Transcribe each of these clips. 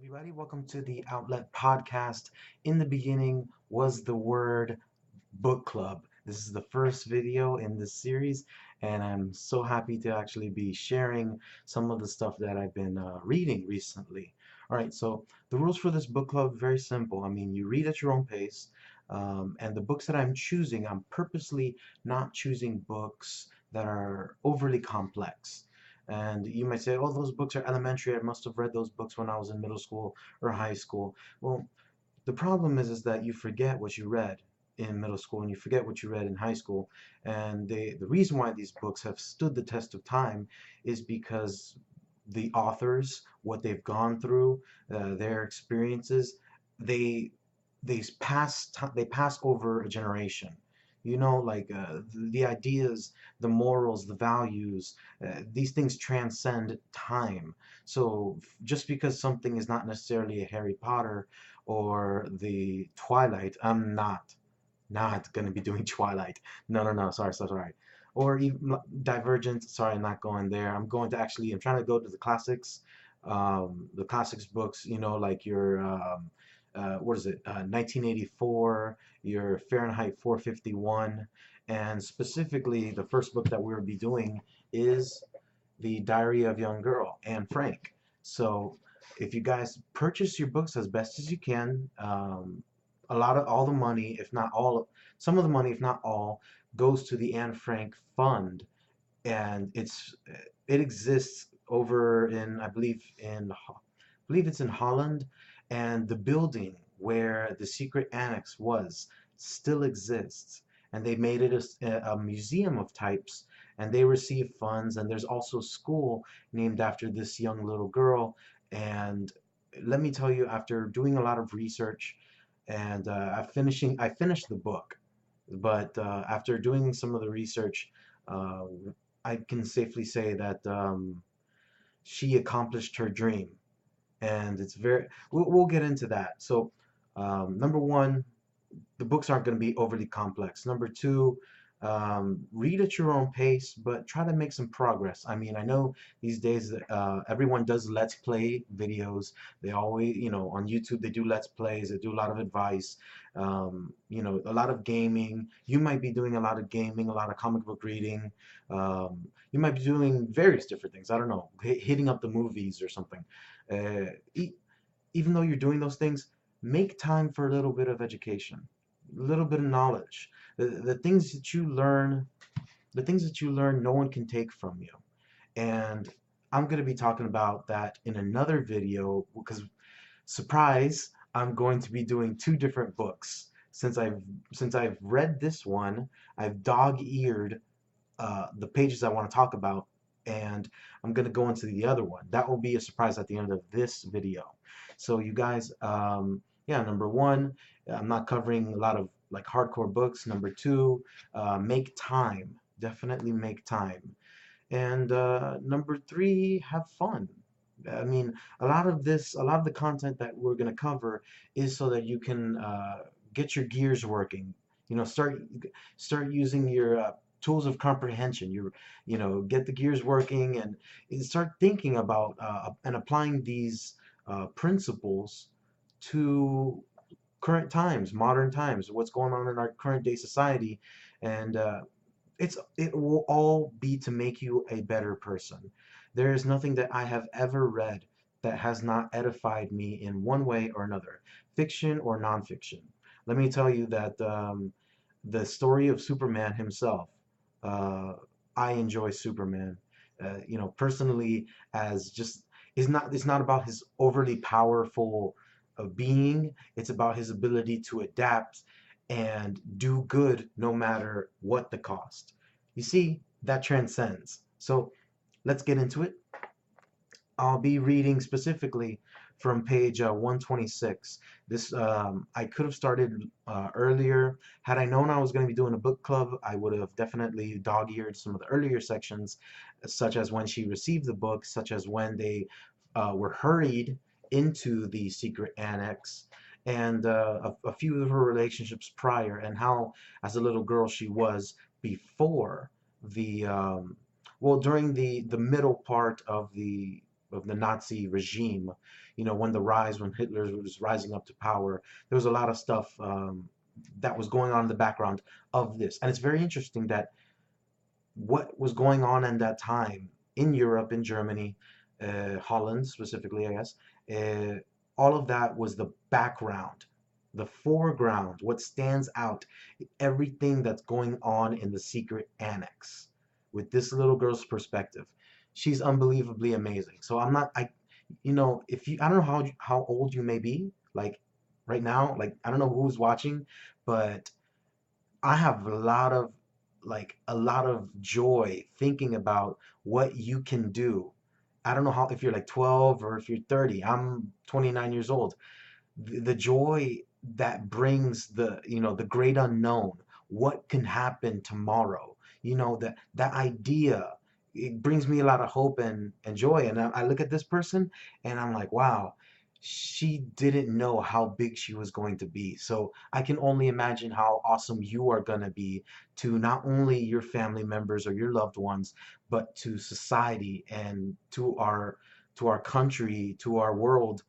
everybody. Welcome to the Outlet Podcast. In the beginning was the word book club. This is the first video in this series, and I'm so happy to actually be sharing some of the stuff that I've been reading recently. All right, so the rules for this book club very simple. I mean, you read at your own pace, and the books that I'm choosing, I'm purposely not choosing books that are overly complex. And you might say, oh, those books are elementary. I must have read those books when I was in middle school or high school. Well, the problem is that you forget what you read in middle school and you forget what you read in high school. And the reason why these books have stood the test of time is because the authors, what they've gone through, their experiences, they they pass over a generation. You know, like the ideas, the morals, the values, these things transcend time. So just because something is not necessarily a Harry Potter or the Twilight, I'm not gonna be doing Twilight. No, no, no. Sorry. Or even Divergent. Sorry, I'm not going there. I'm going to actually. I'm trying to go to the classics books. You know, like your what is it? 1984. Your Fahrenheit 451, and specifically the first book that we'll be doing is the Diary of a Young Girl, Anne Frank. So if you guys purchase your books as best as you can, a lot of all the money, if not all, some of the money, if not all, goes to the Anne Frank Fund, and it exists over in I believe it's in Holland, and the building where the secret annex was still exists, and they made it a museum of types, and they receive funds, and there's also a school named after this young little girl. And let me tell you, after doing a lot of research, and I finished the book, but after doing some of the research, uh, I can safely say that she accomplished her dream, and it's very. We'll get into that. So, number one, the books aren't going to be overly complex. Number two, read at your own pace, but try to make some progress. I mean, I know these days that everyone does Let's Play videos. They always, on YouTube, they do Let's Plays, they do a lot of advice, a lot of gaming. You might be doing a lot of gaming, a lot of comic book reading. You might be doing various different things. I don't know, hitting up the movies or something. Uh, e Even though you're doing those things, make time for a little bit of education, a little bit of knowledge. The things that you learn, no one can take from you. And I'm going to be talking about that in another video because, surprise, I'm going to be doing two different books. Since I've read this one, I've dog-eared the pages I want to talk about, and I'm going to go into the other one. That will be a surprise at the end of this video. So you guys, yeah, number one, I'm not covering a lot of like hardcore books. Number two, make time. Definitely make time. And number three, have fun. I mean, a lot of the content that we're going to cover is so that you can get your gears working. Start using your tools of comprehension. Get the gears working and start thinking about and applying these principles to current times, modern times, what's going on in our current day society, and it will all be to make you a better person. There is nothing that I have ever read that has not edified me in one way or another, fiction or nonfiction. Let me tell you that the story of Superman himself, uh, I enjoy Superman. Personally, as just it's not about his overly powerful being. It's about his ability to adapt and do good no matter what the cost. You see, that transcends. So let's get into it. I'll be reading specifically from page 126. This I could have started earlier. Had I known I was going to be doing a book club, I would have definitely dog-eared some of the earlier sections, such as when she received the book, such as when they were hurried into the secret annex, and a few of her relationships prior, and how, as a little girl, she was before the well, during the middle part of the the Nazi regime. You know, when Hitler was rising up to power, there was a lot of stuff that was going on in the background of this, and it's very interesting that what was going on in that time in Europe, in Germany, Holland specifically, I guess, uh, all of that was the background, the foreground, what stands out, everything that's going on in the secret annex with this little girl's perspective. She's unbelievably amazing. So I'm not, you know, if you, I don't know how old you may be, like right now, like I don't know who's watching, but I have a lot of joy thinking about what you can do. I don't know how if you're like 12 or if you're 30. I'm 29 years old. The joy that brings the great unknown, what can happen tomorrow, that idea, it brings me a lot of hope and joy. And I look at this person and I'm like, wow, she didn't know how big she was going to be. So I can only imagine how awesome you are going to be to not only your family members or your loved ones, but to society and to our country, to our world.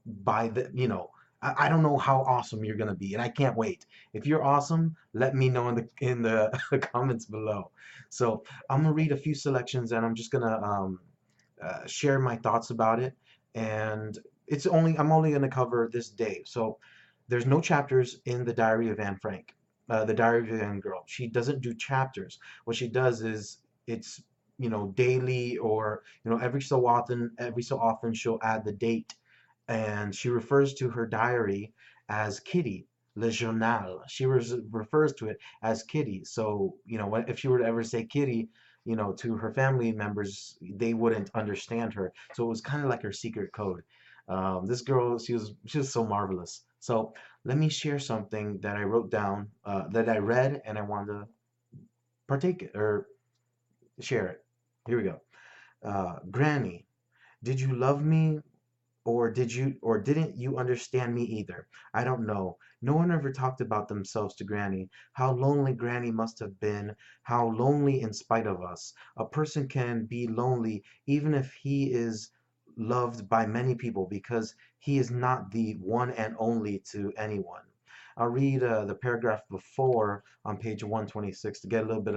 By the you know I don't know how awesome you're gonna be, and I can't wait. If you're awesome, let me know in the comments below. So I'm gonna read a few selections, and I'm just gonna share my thoughts about it. And I'm only gonna cover this day. So there's no chapters in the Diary of Anne Frank, the Diary of a Young Girl. She doesn't do chapters. What she does is it's daily, or every so often she'll add the date, and she refers to her diary as Kitty, Le Journal. She refers to it as Kitty. So, if she were to ever say Kitty, to her family members, they wouldn't understand her. So it was kind of like her secret code. This girl, she was so marvelous. So let me share something that I wrote down, that I read, and I wanted to partake it, or share it. Here we go. Granny, did you love me, or didn't you understand me either? I don't know. No one ever talked about themselves to Granny. How lonely Granny must have been. How lonely in spite of us. A person can be lonely even if he is loved by many people, because he is not the one and only to anyone. I'll read the paragraph before on page 126 to get a little bit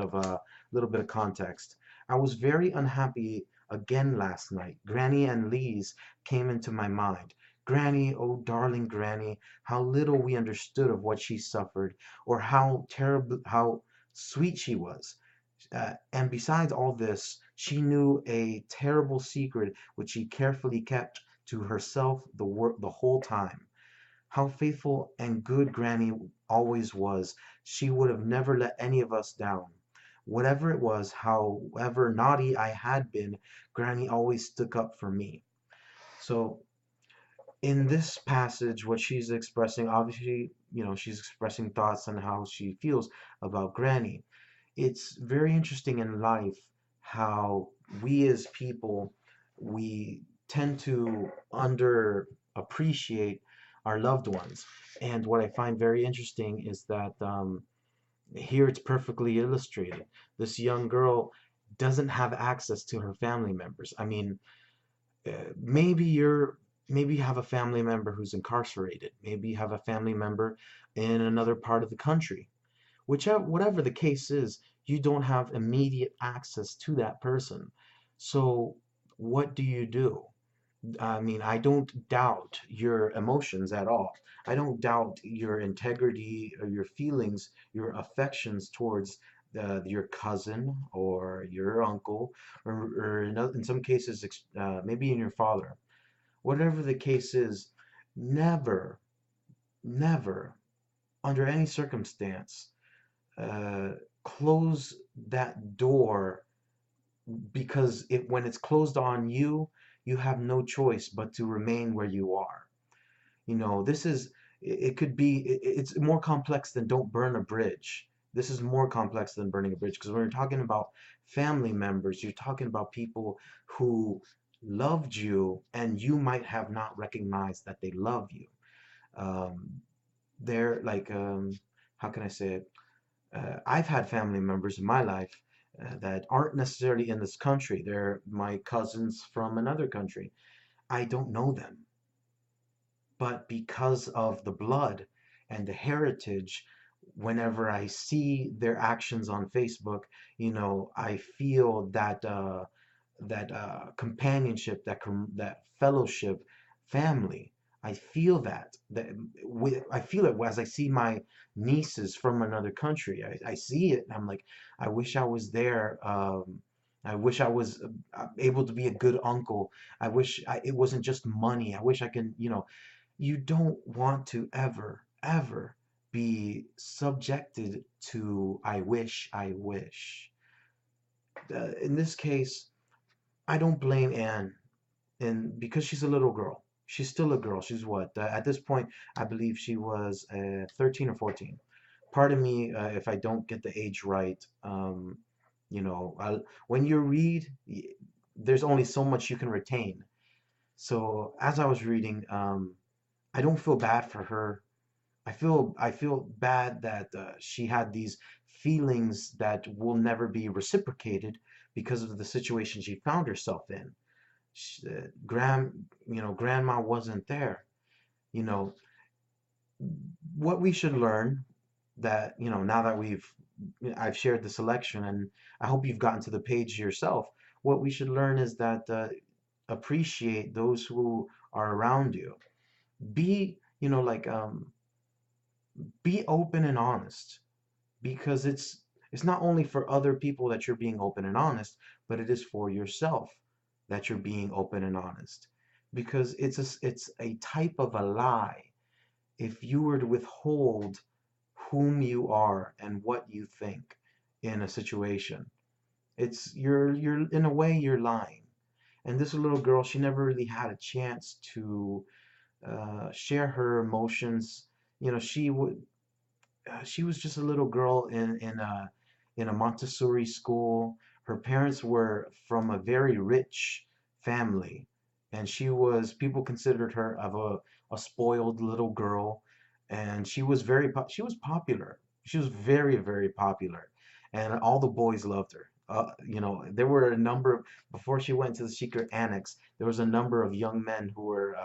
of context. I was very unhappy again last night. Granny and Lise came into my mind. Granny, oh darling Granny, how little we understood of what she suffered, or how terrible, how sweet she was. And besides all this, she knew a terrible secret which she carefully kept to herself the whole time. How faithful and good Granny always was. She would have never let any of us down. Whatever it was, however naughty I had been, Granny always stuck up for me. So in this passage, what she's expressing, obviously, she's expressing thoughts on how she feels about Granny. It's very interesting in life how we as people, we tend to under appreciate our loved ones. And what I find very interesting is that here it's perfectly illustrated. This young girl doesn't have access to her family members. I mean, maybe you have a family member who's incarcerated. Maybe you have a family member in another part of the country. Whatever the case is, you don't have immediate access to that person. So what do you do? I mean, I don't doubt your emotions at all. I don't doubt your integrity or your feelings, your affections towards your cousin or your uncle, or in some cases, maybe in your father. Whatever the case is, never, never, under any circumstance, uh, close that door, because when it's closed on you, you have no choice but to remain where you are. This is, it could be, it's more complex than don't burn a bridge. This is more complex than burning a bridge, because when you're talking about family members, you're talking about people who loved you and you might have not recognized that they love you. Um, they're like, how can I say it? I've had family members in my life that aren't necessarily in this country. They're my cousins from another country. I don't know them, but because of the blood and the heritage, whenever I see their actions on Facebook, I feel that companionship, that fellowship, family. I feel I feel it as I see my nieces from another country. I see it, and I'm like, I wish I was there. I wish I was able to be a good uncle. I wish it wasn't just money. I wish I can, you don't want to ever be subjected to I wish. In this case, I don't blame Anne, and because she's a little girl. She's still a girl. She's what? At this point, I believe she was 13 or 14. Pardon me if I don't get the age right. When you read, there's only so much you can retain. So as I was reading, I don't feel bad for her. I feel bad that she had these feelings that will never be reciprocated because of the situation she found herself in. Grandma wasn't there. You know, what we should learn that, now that I've shared the selection, and I hope you've gotten to the page yourself. What we should learn is that appreciate those who are around you. Be, be open and honest, because it's not only for other people that you're being open and honest, but it is for yourself that you're being open and honest, because it's a type of a lie if you were to withhold whom you are and what you think in a situation. You're in a way you're lying. And this little girl, she never really had a chance to share her emotions. She was just a little girl in a Montessori school. Her parents were from a very rich family, and people considered her of a spoiled little girl, and she was popular. She was very, very popular, and all the boys loved her. There were a number of, before she went to the secret annex, there was a number of young men who were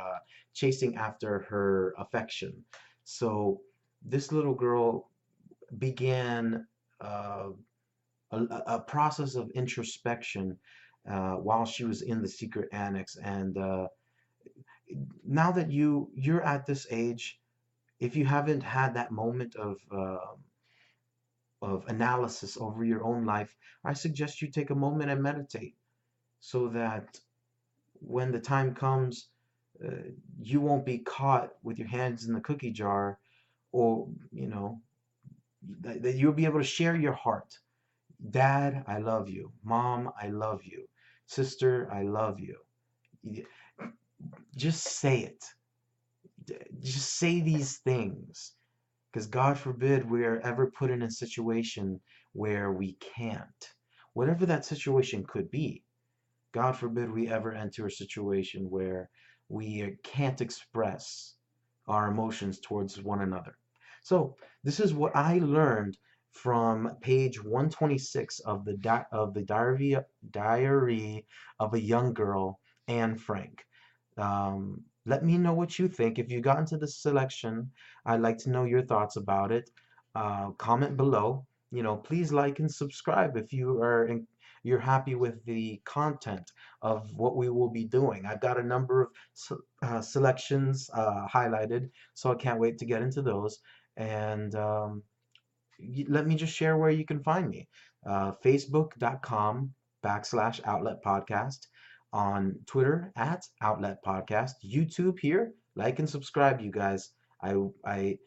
chasing after her affection. So this little girl began uh, a process of introspection while she was in the secret annex. And now that you're at this age, if you haven't had that moment of analysis over your own life, I suggest you take a moment and meditate, so that when the time comes, uh, you won't be caught with your hands in the cookie jar, or that you'll be able to share your heart. Dad, I love you. Mom, I love you. Sister, I love you. Just say it. Just say these things. Because God forbid we are ever put in a situation where we can't. Whatever that situation could be, God forbid we ever enter a situation where we can't express our emotions towards one another. So this is what I learned from page 126 of the diary of a young girl, Anne Frank. Let me know what you think. If you got into this selection, I'd like to know your thoughts about it. Comment below. Please like and subscribe if you're happy with the content of what we will be doing. I've got a number of selections highlighted, so I can't wait to get into those. And let me just share where you can find me. Facebook.com/Outlet Podcast. On Twitter @Outlet Podcast. YouTube here. Like and subscribe, you guys. I I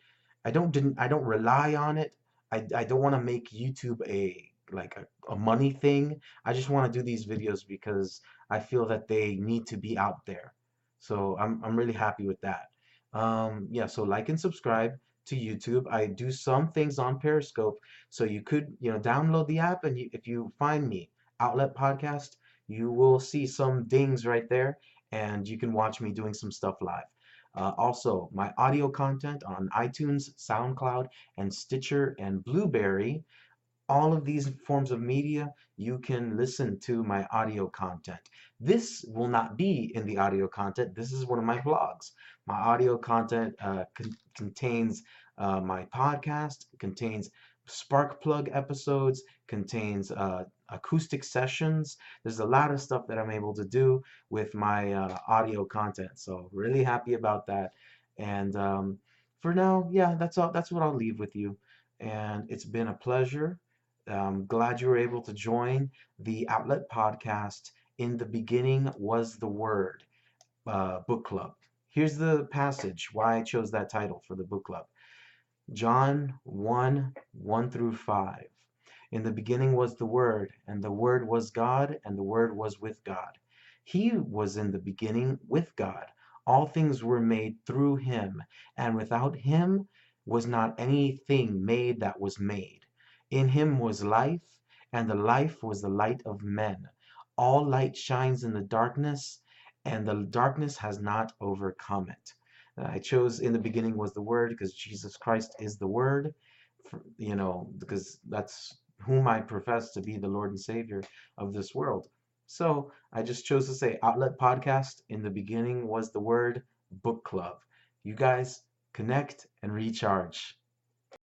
I don't rely on it. I don't want to make YouTube a money thing. I just want to do these videos because I feel that they need to be out there. So I'm really happy with that. Yeah, so like and subscribe to YouTube. I do some things on Periscope, so you could, download the app, and if you find me, Outlet Podcast, you will see some dings right there, and you can watch me doing some stuff live. Also, my audio content on iTunes, SoundCloud, and Stitcher and Blubrry. all of these forms of media, you can listen to my audio content. This will not be in the audio content. This is one of my vlogs. My audio content contains my podcast, contains spark plug episodes, contains acoustic sessions. There's a lot of stuff that I'm able to do with my audio content. So really happy about that. And for now, yeah, that's all. That's what I'll leave with you. And it's been a pleasure. Glad you were able to join the Outlet Podcast. In the beginning was the Word book club. Here's the passage why I chose that title for the book club. John 1 1 through 5. In the beginning was the Word, and the Word was God, and the Word was with God. He was in the beginning with God. All things were made through him, and without him was not anything made that was made. In him was life, and the life was the light of men. All light shines in the darkness, and the darkness has not overcome it. I chose in the beginning was the Word because Jesus Christ is the Word, because that's whom I profess to be the Lord and Savior of this world. So I just chose to say Outlet Podcast. In the beginning was the Word book club. You guys connect and recharge.